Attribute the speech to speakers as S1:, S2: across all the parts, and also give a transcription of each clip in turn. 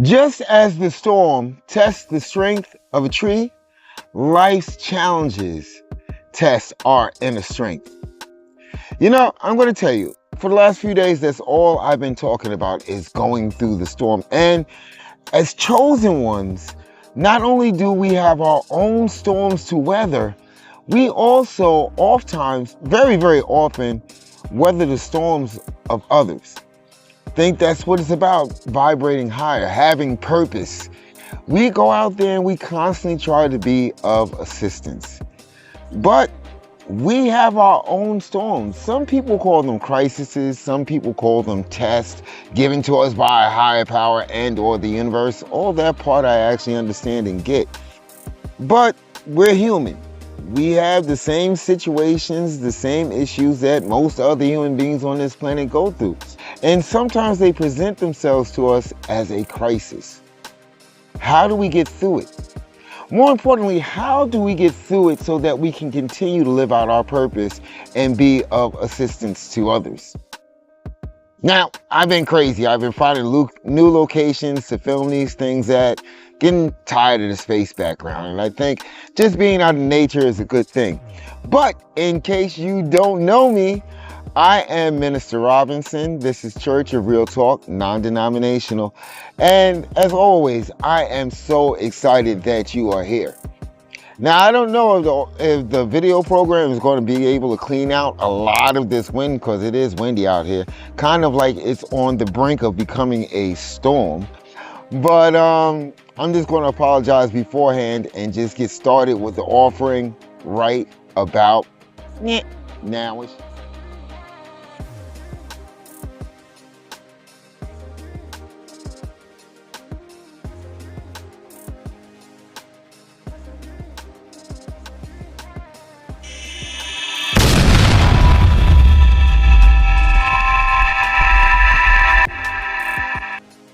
S1: Just as the storm tests the strength of a tree, life's challenges test our inner strength. You know, I'm going to tell you, for the last few days, that's all I've been talking about is going through the storm. And as chosen ones, not only do we have our own storms to weather, we also oftentimes, very, very often, weather the storms of others. Think that's what it's about, vibrating higher, having purpose. We go out there and we constantly try to be of assistance. But we have our own storms. Some people call them crises, some people call them tests given to us by a higher power and or the universe. All that part I actually understand and get. But we're human. We have the same situations, the same issues that most other human beings on this planet go through. And sometimes they present themselves to us as a crisis. How do we get through it? More importantly, how do we get through it so that we can continue to live out our purpose and be of assistance to others? Now, I've been crazy. I've been finding new locations to film these things at, getting tired of the space background. And I think just being out in nature is a good thing. But in case you don't know me, I am Minister Robinson. This is Church of Real Talk, non-denominational. And as always, I am so excited that you are here. Now, I don't know if the video program is going to be able to clean out a lot of this wind, because it is windy out here. Kind of like it's on the brink of becoming a storm. But I'm just going to apologize beforehand and just get started with the offering right about now-ish.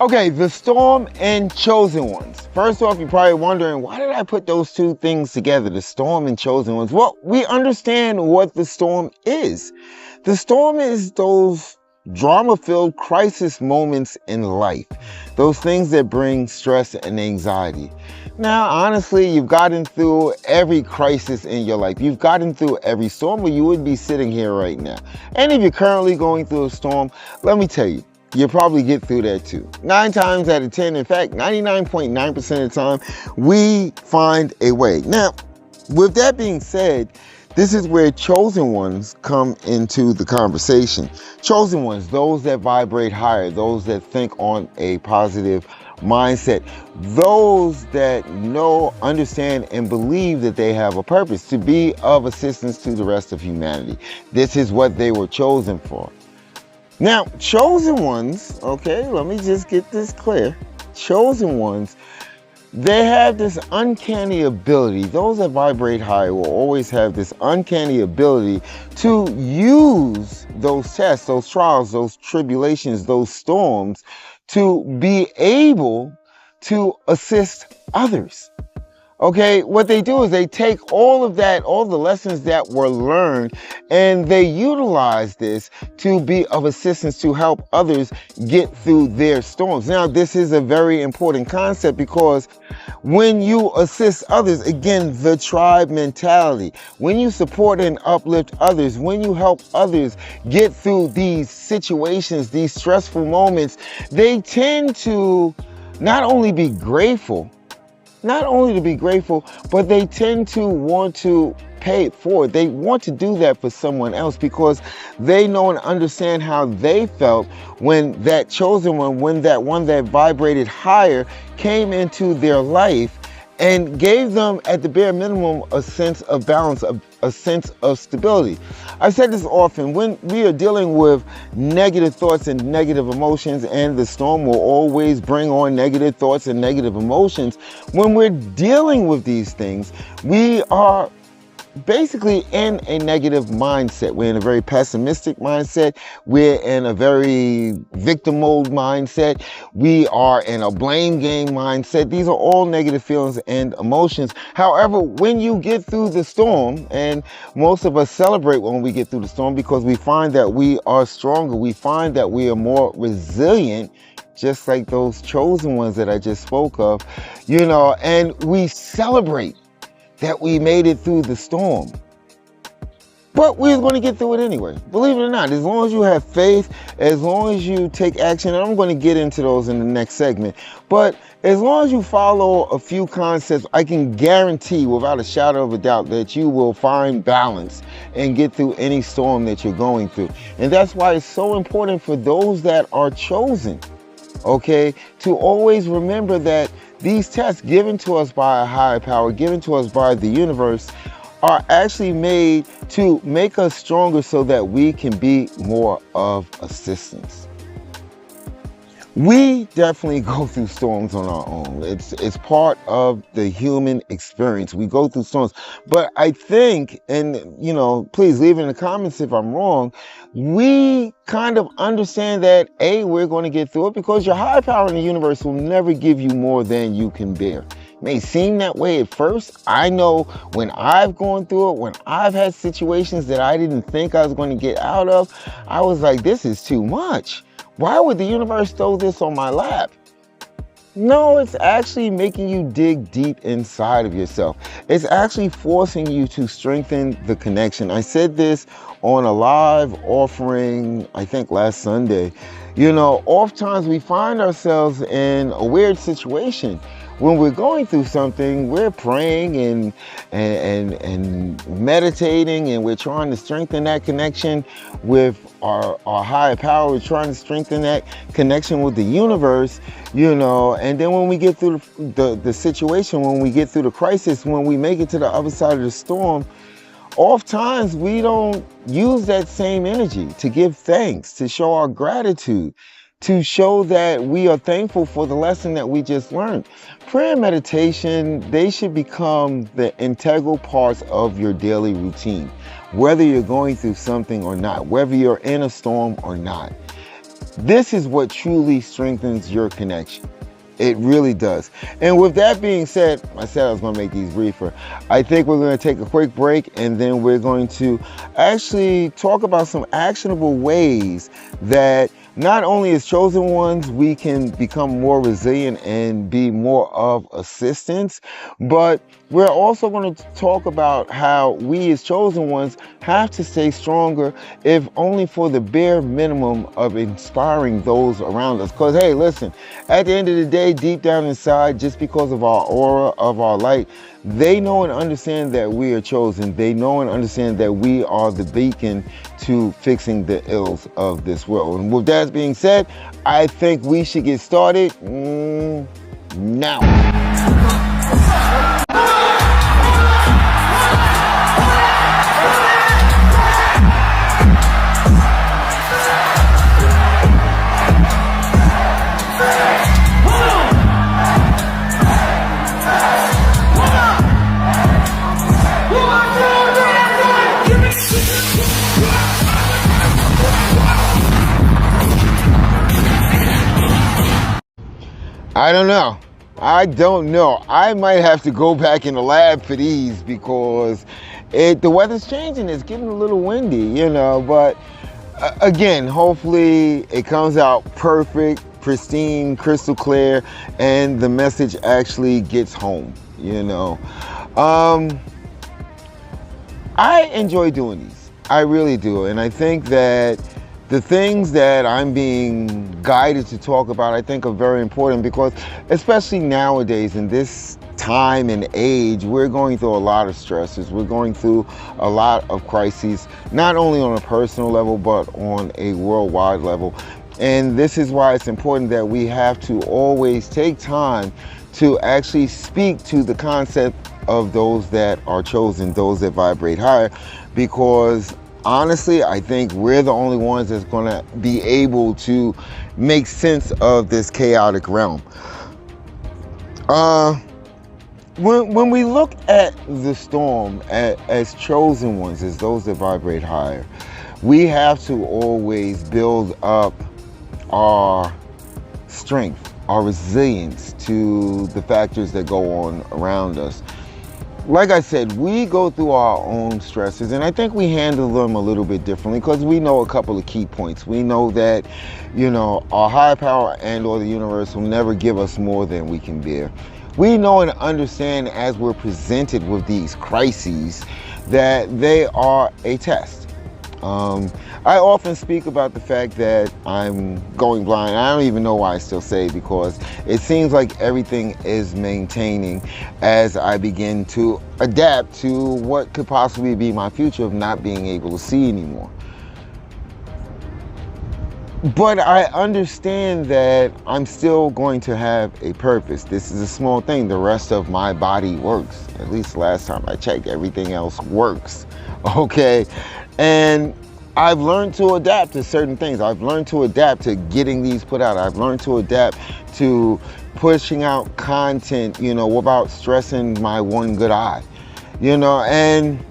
S1: Okay, the storm and chosen ones. First off, you're probably wondering, why did I put those two things together, the storm and chosen ones? Well, we understand what the storm is. The storm is those drama-filled crisis moments in life, those things that bring stress and anxiety. Now, honestly, you've gotten through every crisis in your life. You've gotten through every storm, or you wouldn't be sitting here right now. And if you're currently going through a storm, let me tell you, you'll probably get through that too. 9 times out of 10, in fact, 99.9% of the time, we find a way. Now, with that being said, this is where chosen ones come into the conversation. Chosen ones, those that vibrate higher, those that think on a positive mindset, those that know, understand, and believe that they have a purpose to be of assistance to the rest of humanity. This is what they were chosen for. Now, chosen ones, okay, let me just get this clear. Chosen ones, they have this uncanny ability. Those that vibrate high will always have this uncanny ability to use those tests, those trials, those tribulations, those storms to be able to assist others. Okay, what they do is they take all of that, all the lessons that were learned, and they utilize this to be of assistance to help others get through their storms. Now, this is a very important concept, because when you assist others, again, the tribe mentality, when you support and uplift others, when you help others get through these situations, these stressful moments, they tend to not only be grateful, but they tend to want to pay it forward. They want to do that for someone else, because they know and understand how they felt when that chosen one, when that one that vibrated higher came into their life and gave them, at the bare minimum, a sense of balance, a sense of stability. I've said this often, when we are dealing with negative thoughts and negative emotions, and the storm will always bring on negative thoughts and negative emotions, when we're dealing with these things, we are basically in a negative mindset. We're in a very pessimistic mindset. We're in a very victim mode mindset. We are in a blame game mindset. These are all negative feelings and emotions. However, when you get through the storm, and most of us celebrate when we get through the storm, because we find that we are stronger. We find that we are more resilient just like those chosen ones that I just spoke of, you know, and we celebrate that we made it through the storm. But we're going to get through it anyway. Believe it or not, as long as you have faith, as long as you take action, and I'm going to get into those in the next segment, but as long as you follow a few concepts, I can guarantee without a shadow of a doubt that you will find balance and get through any storm that you're going through. And that's why it's so important for those that are chosen, okay, to always remember that these tests given to us by a higher power, given to us by the universe, are actually made to make us stronger so that we can be more of assistance. We definitely go through storms on our own. It's part of the human experience. We go through storms. But I think, and you know, please leave it in the comments if I'm wrong, we kind of understand that, A, we're going to get through it because your higher power in the universe will never give you more than you can bear. It may seem that way at first. I know when I've gone through it, when I've had situations that I didn't think I was going to get out of, I was like, this is too much. Why would the universe throw this on my lap? No, it's actually making you dig deep inside of yourself. It's actually forcing you to strengthen the connection. I said this on a live offering, I think last Sunday. You know, oftentimes we find ourselves in a weird situation. When we're going through something, we're praying and meditating, and we're trying to strengthen that connection with our higher power. We're trying to strengthen that connection with the universe, you know. And then when we get through the situation, when we get through the crisis, when we make it to the other side of the storm, oftentimes we don't use that same energy to give thanks, to show our gratitude, to show that we are thankful for the lesson that we just learned. Prayer and meditation, they should become the integral parts of your daily routine, whether you're going through something or not, whether you're in a storm or not. This is what truly strengthens your connection. It really does. And with that being said, I said I was going to make these briefer. I think we're going to take a quick break, and then we're going to actually talk about some actionable ways that not only as chosen ones we can become more resilient and be more of assistance, but we're also going to talk about how we as chosen ones have to stay stronger, if only for the bare minimum of inspiring those around us. Because hey, listen, at the end of the day, deep down inside, just because of our aura, of our light, they know and understand that we are chosen. They know and understand that we are the beacon to fixing the ills of this world. And with that being said, I think we should get started now. I don't know. I might have to go back in the lab for these because the weather's changing. It's getting a little windy, you know, but again, hopefully it comes out perfect, pristine, crystal clear, and the message actually gets home, you know. I enjoy doing these. I really do. And I think that the things that I'm being guided to talk about, I think are very important because especially nowadays in this time and age, we're going through a lot of stresses. We're going through a lot of crises, not only on a personal level, but on a worldwide level. And this is why it's important that we have to always take time to actually speak to the concept of those that are chosen, those that vibrate higher, because honestly, I think we're the only ones that's going to be able to make sense of this chaotic realm. When we look at the storm as chosen ones, as those that vibrate higher, we have to always build up our strength, our resilience to the factors that go on around us. like I said, we go through our own stresses, and I think we handle them a little bit differently because we know a couple of key points. We know that, our higher power and or the universe will never give us more than we can bear. We know and understand as we're presented with these crises that they are a test. I often speak about the fact that I'm going blind. I don't even know why I still say it, because it seems like everything is maintaining as I begin to adapt to what could possibly be my future of not being able to see anymore. But I understand that I'm still going to have a purpose. This is a small thing. The rest of my body works. At least last time I checked, everything else works. Okay? And I've learned to adapt to certain things. I've learned to adapt to getting these put out. I've learned to adapt to pushing out content, without stressing my one good eye. And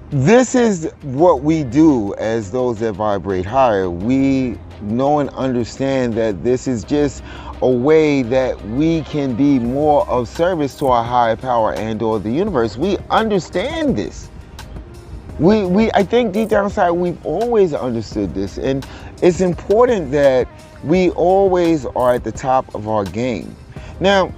S1: this is what we do as those that vibrate higher. We know and understand that this is just a way that we can be more of service to our higher power and or the universe. We understand this. I think deep down inside we've always understood this, and it's important that we always are at the top of our game. Now,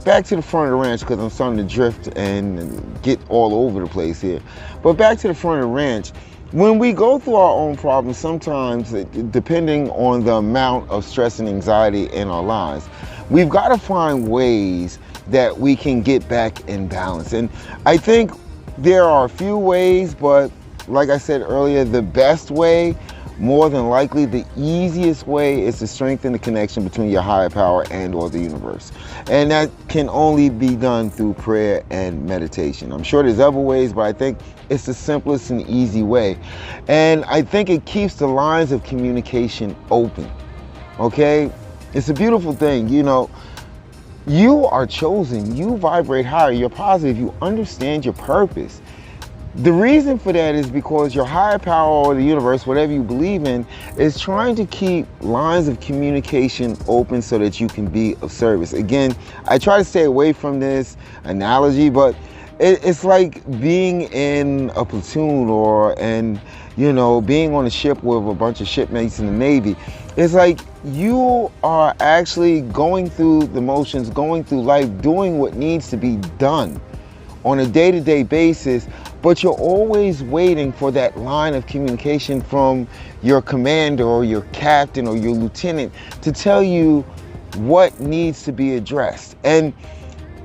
S1: back to the front of the ranch, because I'm starting to drift and get all over the place here. But back to the front of the ranch, when we go through our own problems, sometimes, depending on the amount of stress and anxiety in our lives, we've got to find ways that we can get back in balance. And I think there are a few ways, but like I said earlier, the best way, more than likely the easiest way, is to strengthen the connection between your higher power and or the universe. And that can only be done through prayer and meditation. I'm sure there's other ways, but I think it's the simplest and easy way. And I think it keeps the lines of communication open. Okay? It's a beautiful thing. You are chosen. You vibrate higher. You're positive. You understand your purpose. The reason for that is because your higher power or the universe, whatever you believe in, is trying to keep lines of communication open so that you can be of service. Again, I try to stay away from this analogy, but it's like being in a platoon being on a ship with a bunch of shipmates in the Navy. It's like you are actually going through the motions, going through life, doing what needs to be done on a day-to-day basis, but you're always waiting for that line of communication from your commander or your captain or your lieutenant to tell you what needs to be addressed. And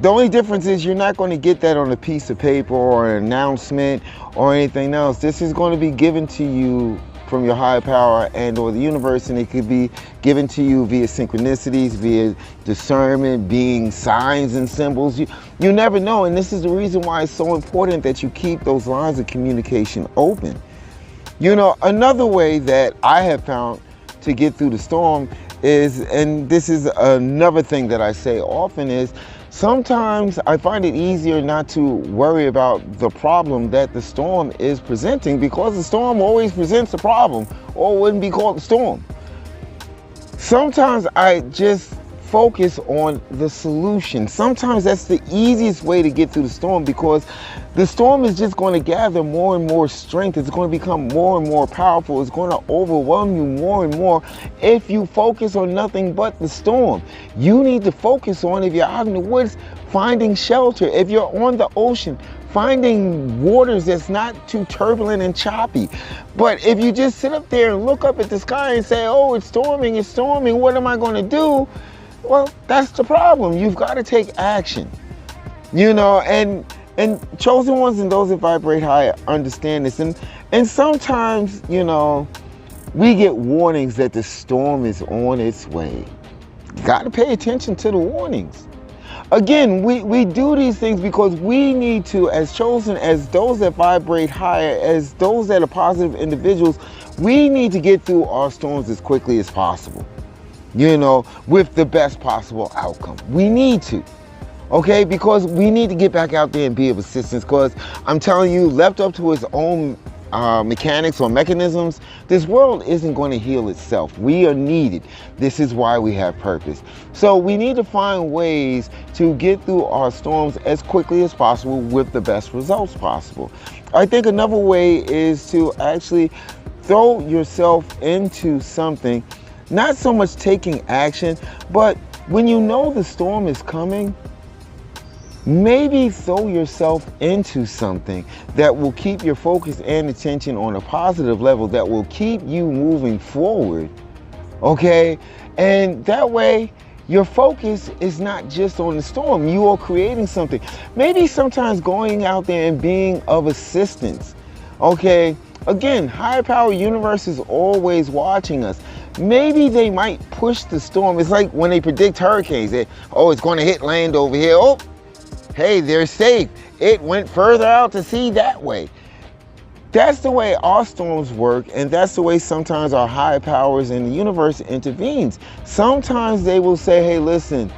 S1: the only difference is you're not going to get that on a piece of paper or an announcement or anything else. This is going to be given to you from your higher power and or the universe, and it could be given to you via synchronicities, via discernment, being signs and symbols. You never know, and this is the reason why it's so important that you keep those lines of communication open. Another way that I have found to get through the storm is, and this is another thing that I say often, is sometimes I find it easier not to worry about the problem that the storm is presenting, because the storm always presents a problem, or it wouldn't be called a storm. Sometimes I just focus on the solution. Sometimes that's the easiest way to get through the storm, because the storm is just going to gather more and more strength. It's going to become more and more powerful. It's going to overwhelm you more and more if you focus on nothing but the storm. You need to focus on, if you're out in the woods, finding shelter. If you're on the ocean, finding waters that's not too turbulent and choppy. But if you just sit up there and look up at the sky and say, oh, it's storming, what am I going to do? Well, that's the problem. You've got to take action. And chosen ones and those that vibrate higher understand this. And sometimes, we get warnings that the storm is on its way. You got to pay attention to the warnings. Again, we do these things because we need to, as chosen, as those that vibrate higher, as those that are positive individuals, we need to get through our storms as quickly as possible, with the best possible outcome. We need to, okay? Because we need to get back out there and be of assistance, because I'm telling you, left up to its own mechanics or mechanisms, this world isn't going to heal itself. We are needed. This is why we have purpose. So we need to find ways to get through our storms as quickly as possible with the best results possible. I think another way is to actually throw yourself into something, not so much taking action, but when you know the storm is coming, maybe throw yourself into something that will keep your focus and attention on a positive level, that will keep you moving forward, okay? And that way, your focus is not just on the storm. You are creating something. Maybe sometimes going out there and being of assistance, okay? Again, higher power universe is always watching us. Maybe they might push the storm. It's like when they predict hurricanes. It's going to hit land over here. Oh, hey, they're safe. It went further out to sea that way. That's the way our storms work, and that's the way sometimes our higher powers in the universe intervenes. Sometimes they will say, hey, listen,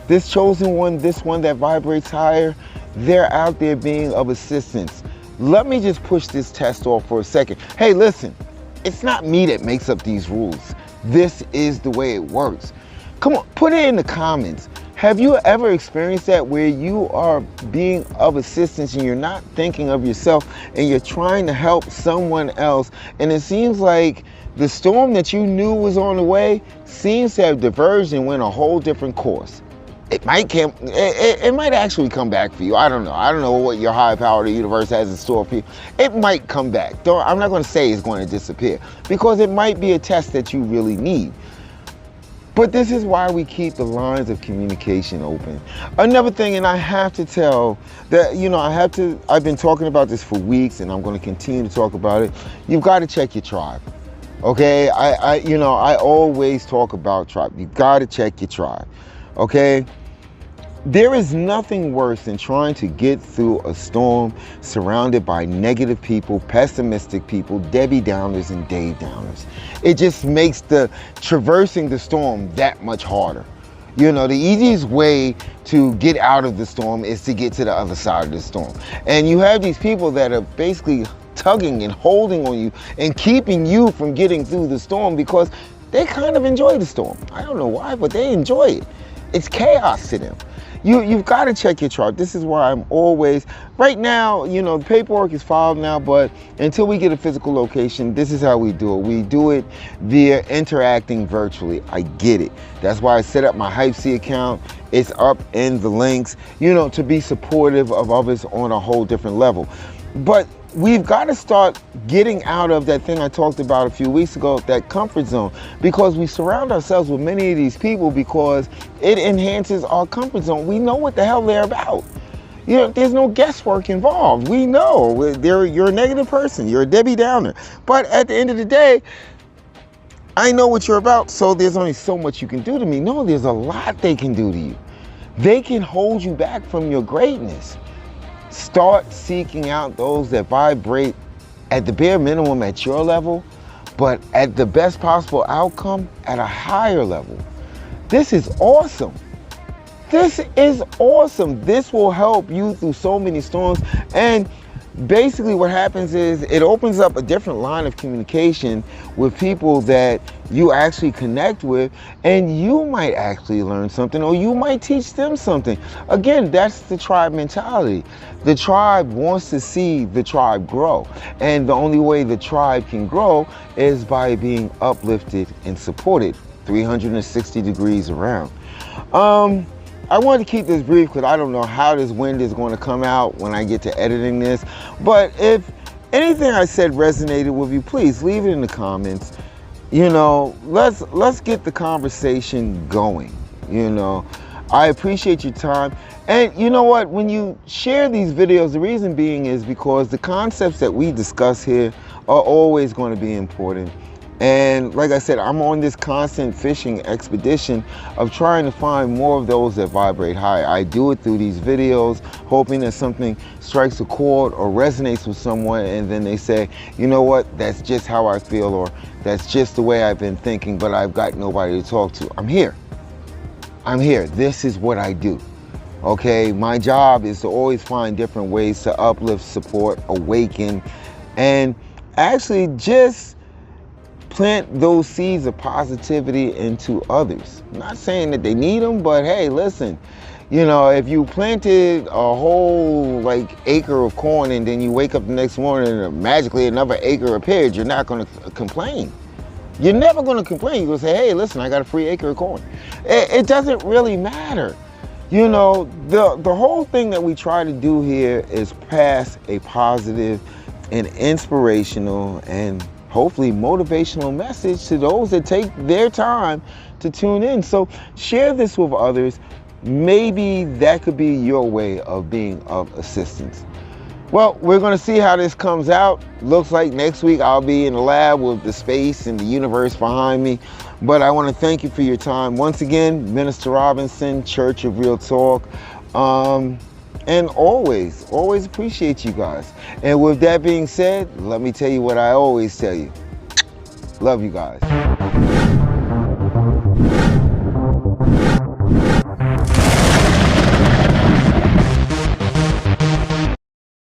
S1: this chosen one, this one that vibrates higher, they're out there being of assistance. Let me just push this test off for a second. Hey, listen, it's not me that makes up these rules. This is the way it works. Come on, put it in the comments. Have you ever experienced that, where you are being of assistance and you're not thinking of yourself and you're trying to help someone else, and it seems like the storm that you knew was on the way seems to have diverged and went a whole different course? It might actually come back for you. I don't know. I don't know what your higher power of the universe has in store for you. It might come back. I'm not going to say it's going to disappear, because it might be a test that you really need. But this is why we keep the lines of communication open. Another thing, and I have to tell that, I've been talking about this for weeks, and I'm going to continue to talk about it. You've got to check your tribe. Okay? I always talk about tribe. You've got to check your tribe. Okay? There is nothing worse than trying to get through a storm surrounded by negative people, pessimistic people, Debbie Downers and Dave Downers. It just makes the traversing the storm that much harder. The easiest way to get out of the storm is to get to the other side of the storm. And you have these people that are basically tugging and holding on you and keeping you from getting through the storm, because they kind of enjoy the storm. I don't know why, but they enjoy it. It's chaos to them. You've got to check your chart. This is why I'm always, right now, the paperwork is filed now, but until we get a physical location, this is how we do it. We do it via interacting virtually. I get it. That's why I set up my Hypsee account. It's up in the links, to be supportive of others on a whole different level. But we've got to start getting out of that thing I talked about a few weeks ago, that comfort zone, because we surround ourselves with many of these people because it enhances our comfort zone. We know what the hell they're about. There's no guesswork involved. We know you're a negative person. You're a Debbie Downer. But at the end of the day, I know what you're about, so there's only so much you can do to me. No, there's a lot they can do to you. They can hold you back from your greatness. Start seeking out those that vibrate at the bare minimum at your level, but at the best possible outcome at a higher level. This is awesome. This is awesome. This will help you through so many storms. And basically what happens is it opens up a different line of communication with people that you actually connect with, and you might actually learn something, or you might teach them something. Again, that's the tribe mentality. The tribe wants to see the tribe grow, and the only way the tribe can grow is by being uplifted and supported 360 degrees around. I wanted to keep this brief because I don't know how this wind is going to come out when I get to editing this. But if anything I said resonated with you, please leave it in the comments. Let's get the conversation going. I appreciate your time. And you know what? When you share these videos, the reason being is because the concepts that we discuss here are always going to be important. And like I said, I'm on this constant fishing expedition of trying to find more of those that vibrate high. I do it through these videos, hoping that something strikes a chord or resonates with someone, and then they say, you know what, that's just how I feel, or that's just the way I've been thinking, but I've got nobody to talk to. I'm here. This is what I do. Okay, my job is to always find different ways to uplift, support, awaken, and actually just plant those seeds of positivity into others. I'm not saying that they need them, but hey, listen, you know, if you planted a whole like acre of corn and then you wake up the next morning and magically another acre appeared, you're not going to complain. You're never going to complain. You're going to say, hey, listen, I got a free acre of corn. It doesn't really matter. You know, the whole thing that we try to do here is pass a positive and inspirational and hopefully motivational message to those that take their time to tune in. So share this with others. Maybe that could be your way of being of assistance. Well, we're going to see how this comes out. Looks like next week I'll be in the lab with the space and the universe behind me. But I want to thank you for your time. Once again, Minister Robinson, Church of Real Talk. And always appreciate you guys. And with that being said, let me tell you what I always tell you. Love you guys.